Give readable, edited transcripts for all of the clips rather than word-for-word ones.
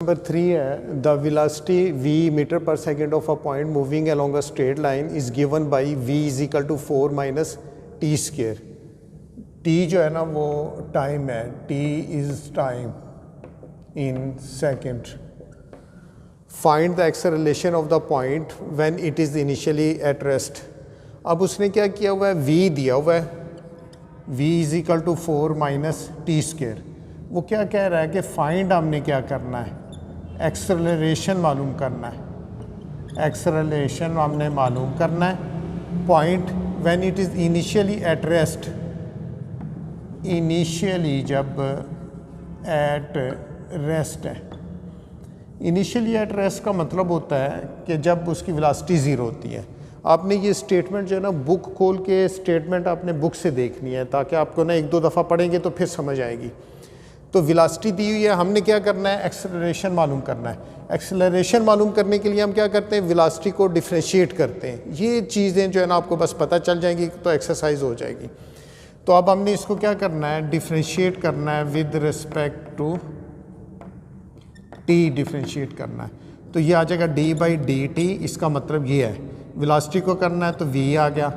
Number 3 है the velocity v metre per second of a point moving along a straight line is given by v is equal to 4 minus t square. t जो है ना वो time है, t is time in second. Find the acceleration of the point when it is initially at rest. अब उसने क्या किया हुआ है, v दिया हुआ है, v is equal to 4 minus t square. वो क्या कह रहा है कि फाइंड हमने क्या करना है, एक्सेलरेशन मालूम करना है। एक्सेलरेशन हमने मालूम करना है point when it is initially at rest. Initially जब एट रेस्ट है, इनिशियली एट रेस्ट का मतलब होता है कि जब उसकी वेलोसिटी ज़ीरो होती है। आपने ये स्टेटमेंट जो है ना बुक खोल के स्टेटमेंट आपने बुक से देखनी है ताकि आपको ना एक दो दफ़ा पढ़ेंगे तो फिर समझ आएगी। तो वेलोसिटी दी हुई है, हमने क्या करना है, एक्सेलरेशन मालूम करना है। एक्सेलरेशन मालूम करने के लिए हम क्या करते हैं, वेलोसिटी को डिफ्रेंशिएट करते हैं। ये चीज़ें जो है ना आपको बस पता चल जाएंगी तो एक्सरसाइज हो जाएगी। तो अब हमने इसको क्या करना है, डिफ्रेंशिएट करना है with respect to t, differentiate करना है। तो ये आ जाएगा डी बाई डी टी। इसका मतलब ये है वेलोसिटी को करना है तो v आ गया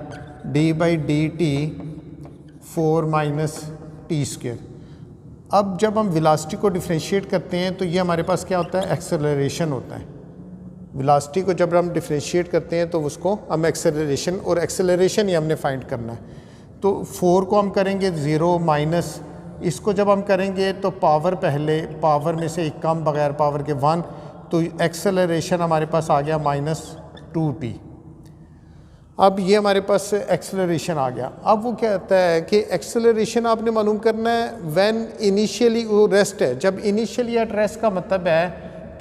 D by D T 4 minus t square. अब जब हम वेलोसिटी को डिफ्रेंशिएट करते हैं तो ये हमारे पास क्या होता है, एक्सेलरेशन होता है। वेलोसिटी को जब हम डिफ्रेंशिएट करते हैं तो उसको हम एक्सेलरेशन, और एक्सेलरेशन ही हमने फाइंड करना है। तो 4 को हम करेंगे 0 माइनस, इसको जब हम करेंगे तो पावर पहले, पावर में से एक कम बगैर पावर के 1, तो एक्सेलरेशन हमारे पास आ गया -2t। अब ये हमारे पास एक्सेलरेशन आ गया। अब वो क्या कहता है कि एक्सेलरेशन आपने मालूम करना है व्हेन इनिशियली वो रेस्ट है। जब इनिशियली एट रेस्ट का मतलब है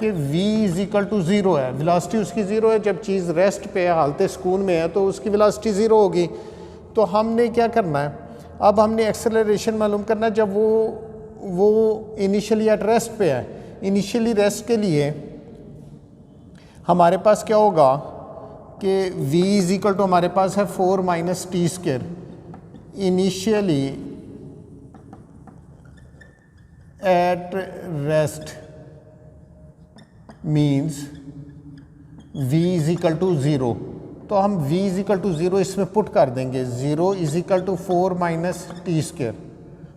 कि v इज इक्वल टू 0 है, वेलोसिटी उसकी 0 है। जब चीज़ रेस्ट पे है, हालत सुकून में है, तो उसकी वेलोसिटी 0 होगी। तो हमने क्या करना है, अब हमने एक्सेलरेशन मालूम करना है जब वो इनिशियली एट रेस्ट पे है। इनिशियली रेस्ट के लिए हमारे पास क्या होगा कि v इज इक्वल टू हमारे पास है 4 minus t square. Initially at rest means v is equal to 0। तो हम v इज इक्वल टू 0 इसमें पुट कर देंगे। 0 is equal to 4 minus t square.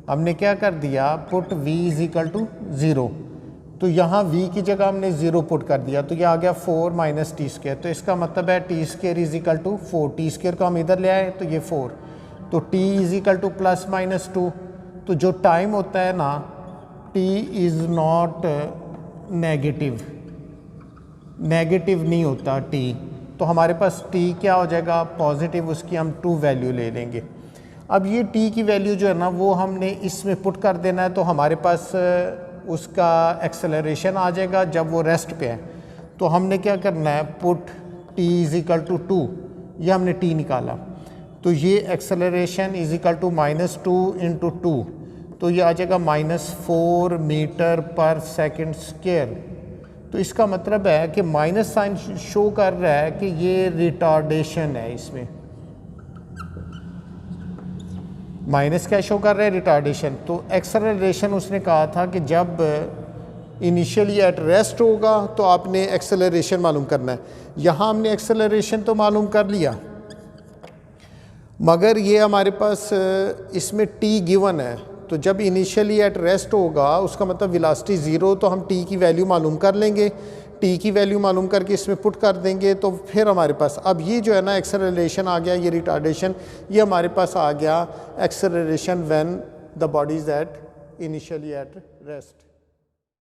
हमने क्या कर दिया, put v is equal to 0। तो यहाँ v की जगह हमने 0 पुट कर दिया, तो ये आ गया 4 माइनस टी स्क्वेयर। तो इसका मतलब है t square is equal to 4। T square को हम इधर ले आए तो ये 4, तो t is equal two plus minus 2। तो जो टाइम होता है ना, t is not negative, negative नहीं होता t। तो हमारे पास t क्या हो जाएगा, पॉजिटिव। उसकी हम 2 वैल्यू ले लेंगे। अब ये t की वैल्यू जो है ना वो हमने इसमें पुट कर देना है, तो हमारे पास उसका एक्सेलरेशन आ जाएगा जब वो रेस्ट पे है। तो हमने क्या करना है, put t is equal to 2, ये हमने t निकाला। तो ये acceleration is equal to -2 into 2, तो ये आ जाएगा -4 मीटर पर सेकेंड स्क्वायर। तो इसका मतलब है कि माइनस साइन शो कर रहा है कि ये रिटार्डेशन है। इसमें माइनस क्या शो कर रहा है, रिटार्डेशन। तो एक्सेलरेशन उसने कहा था कि जब इनिशियली एट रेस्ट होगा तो आपने एक्सेलरेशन मालूम करना है। यहाँ हमने एक्सेलरेशन तो मालूम कर लिया, मगर ये हमारे पास इसमें t गिवन है। तो जब इनिशियली एट रेस्ट होगा उसका मतलब वेलोसिटी 0, तो हम t की वैल्यू मालूम कर लेंगे। t की वैल्यू मालूम करके इसमें पुट कर देंगे, तो फिर हमारे पास अब ये जो है ना एक्सेलरेशन आ गया, ये रिटार्डेशन, ये हमारे पास आ गया acceleration when the body is at initially at rest.